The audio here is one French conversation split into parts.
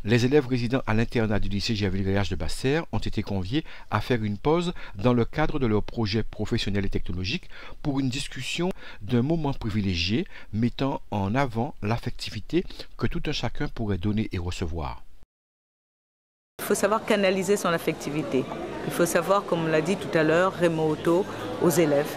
Les élèves résidant à l'internat du lycée Gervais-Grillage de Basse-Terre ont été conviés à faire une pause dans le cadre de leur projet professionnel et technologique pour une discussion d'un moment privilégié mettant en avant l'affectivité que tout un chacun pourrait donner et recevoir. Il faut savoir canaliser son affectivité. Il faut savoir, comme l'a dit tout à l'heure Raymond Otto, aux élèves,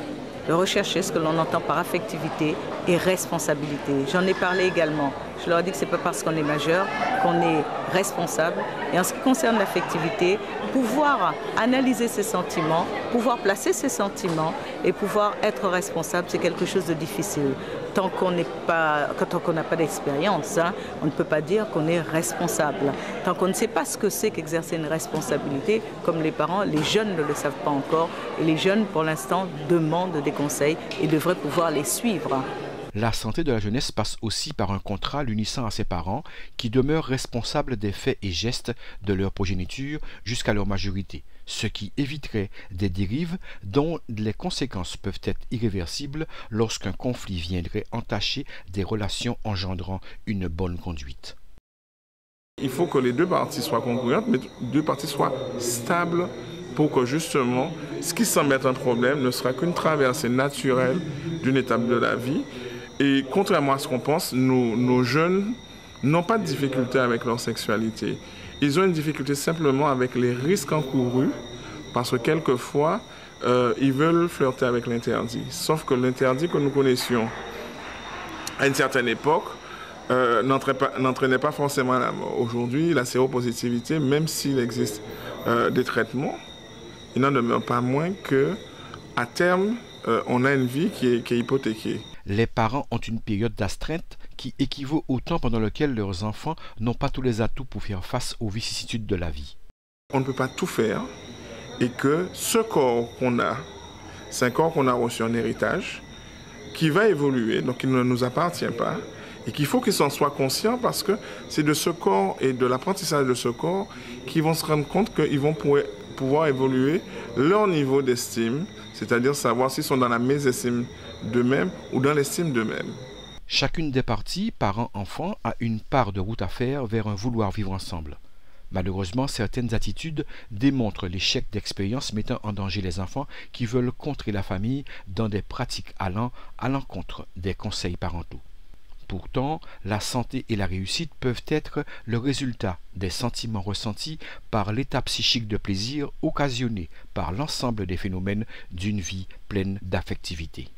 de rechercher ce que l'on entend par affectivité et responsabilité. J'en ai parlé également. Je leur ai dit que ce n'est pas parce qu'on est majeur qu'on est responsable. Et en ce qui concerne l'affectivité, pouvoir analyser ses sentiments, pouvoir placer ses sentiments et pouvoir être responsable, c'est quelque chose de difficile. Tant qu'on n'a pas d'expérience, on ne peut pas dire qu'on est responsable. Tant qu'on ne sait pas ce que c'est qu'exercer une responsabilité, comme les parents, les jeunes ne le savent pas encore. Et les jeunes, pour l'instant, demandent des conseils et devraient pouvoir les suivre. La santé de la jeunesse passe aussi par un contrat l'unissant à ses parents qui demeurent responsables des faits et gestes de leur progéniture jusqu'à leur majorité, ce qui éviterait des dérives dont les conséquences peuvent être irréversibles lorsqu'un conflit viendrait entacher des relations engendrant une bonne conduite. Il faut que les deux parties soient congruentes, mais deux parties soient stables pour que justement, ce qui semble être un problème ne sera qu'une traversée naturelle d'une étape de la vie. Et contrairement à ce qu'on pense, nos jeunes n'ont pas de difficulté avec leur sexualité. Ils ont une difficulté simplement avec les risques encourus, parce que quelquefois, ils veulent flirter avec l'interdit. Sauf que l'interdit que nous connaissions à une certaine époque n'entraînait pas forcément à la mort. Aujourd'hui, la séropositivité, même s'il existe des traitements, il n'en demeure pas moins qu'à terme, on a une vie qui est hypothéquée. Les parents ont une période d'astreinte qui équivaut au temps pendant lequel leurs enfants n'ont pas tous les atouts pour faire face aux vicissitudes de la vie. On ne peut pas tout faire et que ce corps qu'on a, c'est un corps qu'on a reçu en héritage, qui va évoluer, donc il ne nous appartient pas, et qu'il faut qu'ils en soient conscients parce que c'est de ce corps et de l'apprentissage de ce corps qu'ils vont se rendre compte qu'ils vont pouvoir évoluer leur niveau d'estime, c'est-à-dire savoir s'ils sont dans la mésestime d'eux-mêmes ou dans l'estime d'eux-mêmes. Chacune des parties, parents-enfants, a une part de route à faire vers un vouloir vivre ensemble. Malheureusement, certaines attitudes démontrent l'échec d'expériences mettant en danger les enfants qui veulent contrer la famille dans des pratiques allant à l'encontre des conseils parentaux. Pourtant, la santé et la réussite peuvent être le résultat des sentiments ressentis par l'état psychique de plaisir occasionné par l'ensemble des phénomènes d'une vie pleine d'affectivité.